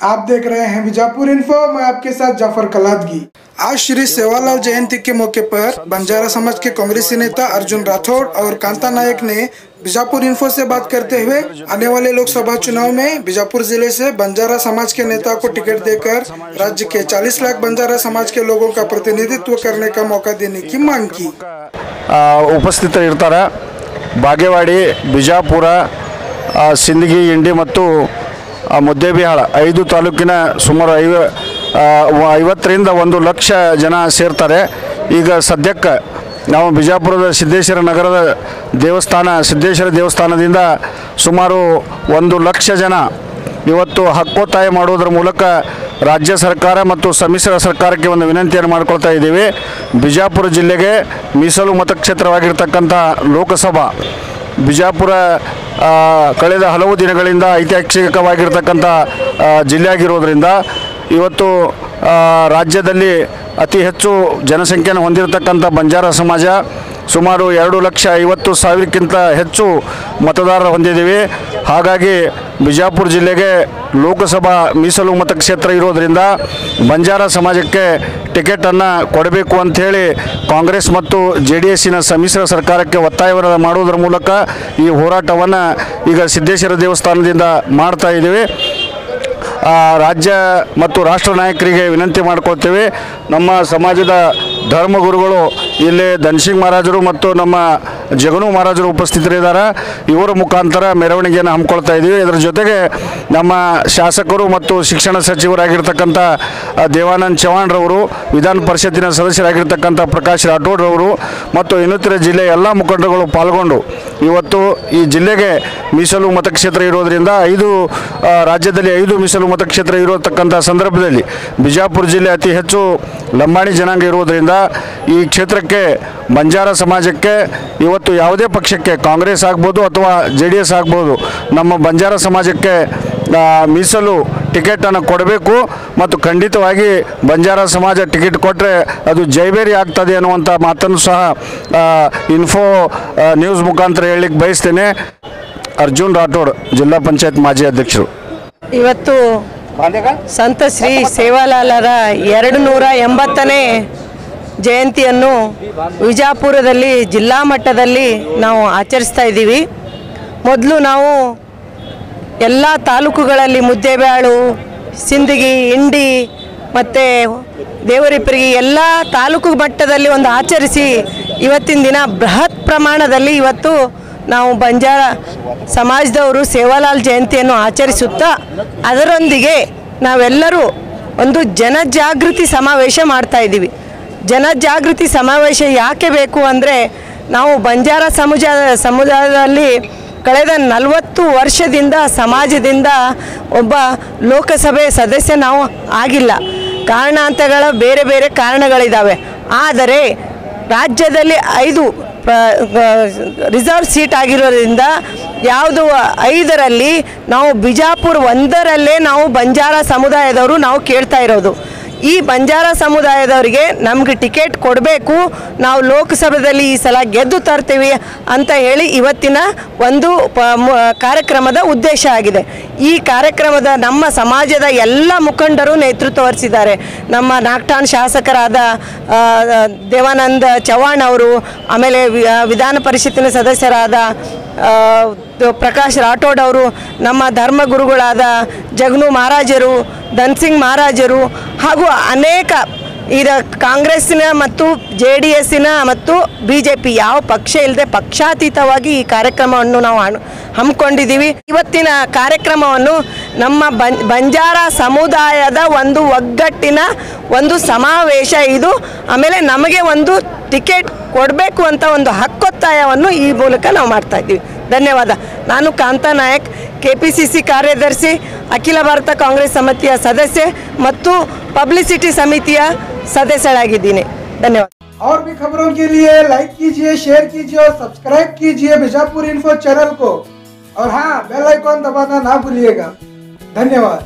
आप देख रहे हैं बीजापुर इन्फो। मैं आपके साथ जाफर कलादगी। आज श्री सेवालाल जयंती के मौके पर बंजारा समाज के कांग्रेसी नेता अर्जुन राठौड़ और कांता नायक ने बीजापुर इन्फो से बात करते हुए आने वाले लोकसभा चुनाव में बीजापुर जिले से बंजारा समाज के नेता को टिकट देकर राज्य के 40 लाख बंजारा समाज के लोगों का प्रतिनिधित्व करने का मौका देने की मांग की। उपस्थित इर्तारे बागेवाड़ी, बिजापुर, सिंदगी, इंडी ಮತ್ತು ಮುದ್ದೇಬಿಹಾಳ 5 ತಾಲೂಕಿನ ಸುಮಾರು 50ರಿಂದ 1 ಲಕ್ಷ ಜನ ಸೇರ್ತಾರೆ। ಈಗ ಸದ್ಯಕ್ಕೆ ನಾವು ಬಿಜಾಪುರದ ಸಿದ್ದೇಶ್ವರ ನಗರದ ಸಿದ್ದೇಶ್ವರ ದೇವಸ್ಥಾನದಿಂದ ಸುಮಾರು 1 ಲಕ್ಷ ಜನ ಇವತ್ತು ಹಕ್ಕೊತ್ತಾಯ ಮಾಡುವುದರ ಮೂಲಕ ರಾಜ್ಯ ಸರ್ಕಾರ ಮತ್ತು ಸಮ್ಮಿಶ್ರ ಸರ್ಕಾರಕ್ಕೆ ಒಂದು ವಿನಂತಿಯನ್ನು ಮಾಡಿಕೊಳ್ತಾ ಇದ್ದೀವಿ। ಬಿಜಾಪುರ ಜಿಲ್ಲೆಗೆ ಮೀಸಲು ಮತಕ್ಷೇತ್ರವಾಗಿರತಕ್ಕಂಥ ಲೋಕಸಭಾ ಬಿಜಾಪುರ ಕಳೆದ ಹಲವು ದಿನಗಳಿಂದ ಐತಿಹಾಸಿಕವಾಗಿರತಕ್ಕಂಥ ಜಿಲ್ಲೆಯಾಗಿರೋದ್ರಿಂದ ಇವತ್ತು ರಾಜ್ಯದಲ್ಲಿ ಅತಿ ಹೆಚ್ಚು ಜನಸಂಖ್ಯೆಯನ್ನು ಹೊಂದಿರತಕ್ಕಂಥ ಬಂಜಾರ ಸಮಾಜ ಸುಮಾರು 2,50,000ಕ್ಕಿಂತ ಹೆಚ್ಚು ಮತದಾರರು ಹೊಂದಿದ್ದೀವಿ। ಹಾಗಾಗಿ ಬಿಜಾಪುರ ಜಿಲ್ಲೆಗೆ ಲೋಕಸಭಾ ಮೀಸಲು ಮತಕ್ಷೇತ್ರ ಇರೋದರಿಂದ ಬಂಜಾರ ಸಮಾಜಕ್ಕೆ ಟಿಕೆಟನ್ನು ಕೊಡಬೇಕು ಅಂಥೇಳಿ ಕಾಂಗ್ರೆಸ್ ಮತ್ತು JDSನ ಸಮ್ಮಿಶ್ರ ಸರ್ಕಾರಕ್ಕೆ ಒತ್ತಾಯವನ್ನು ಮಾಡುವುದರ ಮೂಲಕ ಈ ಹೋರಾಟವನ್ನು ಈಗ ಸಿದ್ದೇಶ್ವರ ದೇವಸ್ಥಾನದಿಂದ ಮಾಡ್ತಾ ಇದ್ದೀವಿ। ರಾಜ್ಯ ಮತ್ತು ರಾಷ್ಟ್ರ ನಾಯಕರಿಗೆ ವಿನಂತಿ ಮಾಡಿಕೊಳ್ತೇವೆ। ನಮ್ಮ ಸಮಾಜದ ಧರ್ಮಗುರುಗಳು ಇಲ್ಲಿ ಧನ್ಸಿಂಗ್ ಮಹಾರಾಜರು ಮತ್ತು ನಮ್ಮ ಜಗನು ಮಹಾರಾಜರು ಉಪಸ್ಥಿತರಿದ್ದಾರೆ। ಇವರ ಮುಖಾಂತರ ಮೆರವಣಿಗೆಯನ್ನು ಹಮ್ಮಿಕೊಳ್ತಾ ಇದ್ದೀವಿ। ಇದರ ಜೊತೆಗೆ ನಮ್ಮ ಶಾಸಕರು ಮತ್ತು ಶಿಕ್ಷಣ ಸಚಿವರಾಗಿರ್ತಕ್ಕಂಥ ದೇವಾನಂದ್ ಚವ್ಹಾಣ್ರವರು, ವಿಧಾನ ಪರಿಷತ್ತಿನ ಸದಸ್ಯರಾಗಿರ್ತಕ್ಕಂಥ ಪ್ರಕಾಶ್ ರಾಠೋಡ್ರವರು ಮತ್ತು ಇನ್ನಿತರ ಜಿಲ್ಲೆಯ ಎಲ್ಲ ಮುಖಂಡರುಗಳು ಪಾಲ್ಗೊಂಡು ಇವತ್ತು ಈ ಜಿಲ್ಲೆಗೆ ಮೀಸಲು ಮತಕ್ಷೇತ್ರ ಇರೋದರಿಂದ ರಾಜ್ಯದಲ್ಲಿ 5 ಮೀಸಲು ಮತಕ್ಷೇತ್ರ ಇರತಕ್ಕಂಥ ಸಂದರ್ಭದಲ್ಲಿ ಬಿಜಾಪುರ ಜಿಲ್ಲೆ ಅತಿ ಹೆಚ್ಚು ಲಂಬಾಣಿ ಜನಾಂಗ ಇರೋದರಿಂದ ಈ ಕ್ಷೇತ್ರಕ್ಕೆ ಬಂಜಾರ ಸಮಾಜಕ್ಕೆ ಇವತ್ತು ಯಾವುದೇ ಪಕ್ಷಕ್ಕೆ ಕಾಂಗ್ರೆಸ್ ಆಗ್ಬೋದು ಅಥವಾ JDS ಆಗ್ಬೋದು ನಮ್ಮ ಬಂಜಾರ ಸಮಾಜಕ್ಕೆ ಮೀಸಲು ಟಿಕೆಟನ್ನು ಕೊಡಬೇಕು ಮತ್ತು ಖಂಡಿತವಾಗಿ ಬಂಜಾರ ಸಮಾಜ ಟಿಕೆಟ್ ಕೊಟ್ಟರೆ ಅದು ಜೈಬೇರಿ ಆಗ್ತದೆ ಅನ್ನುವಂಥ ಮಾತನ್ನು ಸಹ ಇನ್ಫೋ ನ್ಯೂಸ್ ಮುಖಾಂತರ ಹೇಳಲಿಕ್ಕೆ ಬಯಸ್ತೇನೆ। ಅರ್ಜುನ್ ರಾಠೋಡ್, ಜಿಲ್ಲಾ ಪಂಚಾಯತ್ ಮಾಜಿ ಅಧ್ಯಕ್ಷರು। ಇವತ್ತು ಸಂತ ಶ್ರೀ ಸೇವಾಲಾಲರ 280ನೇ ಜಯಂತಿಯನ್ನು ವಿಜಾಪುರದಲ್ಲಿ ಜಿಲ್ಲಾ ಮಟ್ಟದಲ್ಲಿ ನಾವು ಆಚರಿಸ್ತಾ ಇದ್ದೀವಿ। ಮೊದಲು ನಾವು ಎಲ್ಲ ತಾಲೂಕುಗಳಲ್ಲಿ ಮುದ್ದೇಬಿಹಾಳು, ಸಿಂದಗಿ, ಇಂಡಿ ಮತ್ತು ದೇವರಿಪ್ಪರಿಗೆ ಎಲ್ಲ ತಾಲೂಕು ಮಟ್ಟದಲ್ಲಿ ಒಂದು ಆಚರಿಸಿ ಇವತ್ತಿನ ದಿನ ಬೃಹತ್ ಪ್ರಮಾಣದಲ್ಲಿ ಇವತ್ತು ನಾವು ಬಂಜಾರ ಸಮಾಜದವರು ಸೇವಾಲಾಲ್ ಜಯಂತಿಯನ್ನು ಆಚರಿಸುತ್ತಾ ಅದರೊಂದಿಗೆ ನಾವೆಲ್ಲರೂ ಒಂದು ಜನಜಾಗೃತಿ ಸಮಾವೇಶ ಮಾಡ್ತಾ ಇದ್ದೀವಿ। ಜನಜಾಗೃತಿ ಸಮಾವೇಶ ಯಾಕೆ ಬೇಕು ಅಂದರೆ ನಾವು ಬಂಜಾರ ಸಮುದಾಯದಲ್ಲಿ ಕಳೆದ 40 ವರ್ಷದಿಂದ ಸಮಾಜದಿಂದ ಒಬ್ಬ ಲೋಕಸಭೆ ಸದಸ್ಯ ನಾವು ಆಗಿಲ್ಲ। ಕಾರಣಾಂತರಗಳ ಬೇರೆ ಬೇರೆ ಕಾರಣಗಳಿದ್ದಾವೆ। ಆದರೆ ರಾಜ್ಯದಲ್ಲಿ 5 ರಿಸರ್ವ್ ಸೀಟ್ ಆಗಿರೋದ್ರಿಂದ ಯಾವುದು 5ರಲ್ಲಿ ನಾವು ಬಿಜಾಪುರ 1ರಲ್ಲೇ ನಾವು ಬಂಜಾರ ಸಮುದಾಯದವರು ನಾವು ಕೇಳ್ತಾ ಇರೋದು। ಈ ಬಂಜಾರ ಸಮುದಾಯದವರಿಗೆ ನಮಗೆ ಟಿಕೆಟ್ ಕೊಡಬೇಕು, ನಾವು ಲೋಕಸಭೆಯಲ್ಲಿ ಈ ಸಲ ಗೆದ್ದು ತರ್ತೀವಿ ಅಂತ ಹೇಳಿ ಇವತ್ತಿನ ಒಂದು ಕಾರ್ಯಕ್ರಮದ ಉದ್ದೇಶ ಆಗಿದೆ। ಈ ಕಾರ್ಯಕ್ರಮದ ನಮ್ಮ ಸಮಾಜದ ಎಲ್ಲ ಮುಖಂಡರು ನೇತೃತ್ವ ವಹಿಸಿದ್ದಾರೆ। ನಮ್ಮ ನಾಗ್ಟಾನ್ ಶಾಸಕರಾದ ದೇವಾನಂದ್ ಚವ್ಹಾಣ್ ಅವರು, ಆಮೇಲೆ ವಿಧಾನ ಪರಿಷತ್ತಿನ ಸದಸ್ಯರಾದ ಪ್ರಕಾಶ್ ರಾಠೋಡ್ ಅವರು, ನಮ್ಮ ಧರ್ಮಗುರುಗಳಾದ ಜಗನು ಮಹಾರಾಜರು, ಧನ್ಸಿಂಗ್ ಮಹಾರಾಜರು ಹಾಗೂ ಅನೇಕ ಕಾಂಗ್ರೆಸ್ಸಿನ ಮತ್ತು JDSನ ಮತ್ತು BJP ಯಾವ ಪಕ್ಷ ಇಲ್ಲದೆ ಪಕ್ಷಾತೀತವಾಗಿ ಈ ಕಾರ್ಯಕ್ರಮವನ್ನು ನಾವು ಹಮ್ಮಿಕೊಂಡಿದ್ದೀವಿ। ಇವತ್ತಿನ ಕಾರ್ಯಕ್ರಮವನ್ನು ನಮ್ಮ ಬಂಜಾರ ಸಮುದಾಯದ ಒಂದು ಒಗ್ಗಟ್ಟಿನ ಒಂದು ಸಮಾವೇಶ ಇದು। ಆಮೇಲೆ ನಮಗೆ ಒಂದು ಟಿಕೆಟ್ ಕೊಡಬೇಕು ಅಂತ ಒಂದು ಹಕ್ಕೊತ್ತಾಯವನ್ನು ಈ ಮೂಲಕ ನಾವು ಮಾಡ್ತಾ ಇದ್ದೀವಿ। ಧನ್ಯವಾದ। ನಾನು ಕಾಂತಾ ನಾಯಕ್, KPCC ಕಾರ್ಯದರ್ಶಿ, ಅಖಿಲ ಭಾರತ ಕಾಂಗ್ರೆಸ್ ಸಮಿತಿಯ ಸದಸ್ಯೆ ಮತ್ತು ಪಬ್ಲಿಸಿಟಿ ಸಮಿತಿಯ सदस्यरागिದ್ದೀನಿ। धन्यवाद। और भी खबरों के लिए लाइक कीजिए, शेयर कीजिए और सब्सक्राइब कीजिए बीजापुर इन्फो चैनल को। और हाँ, बेल आइकॉन दबाना ना भूलिएगा। धन्यवाद।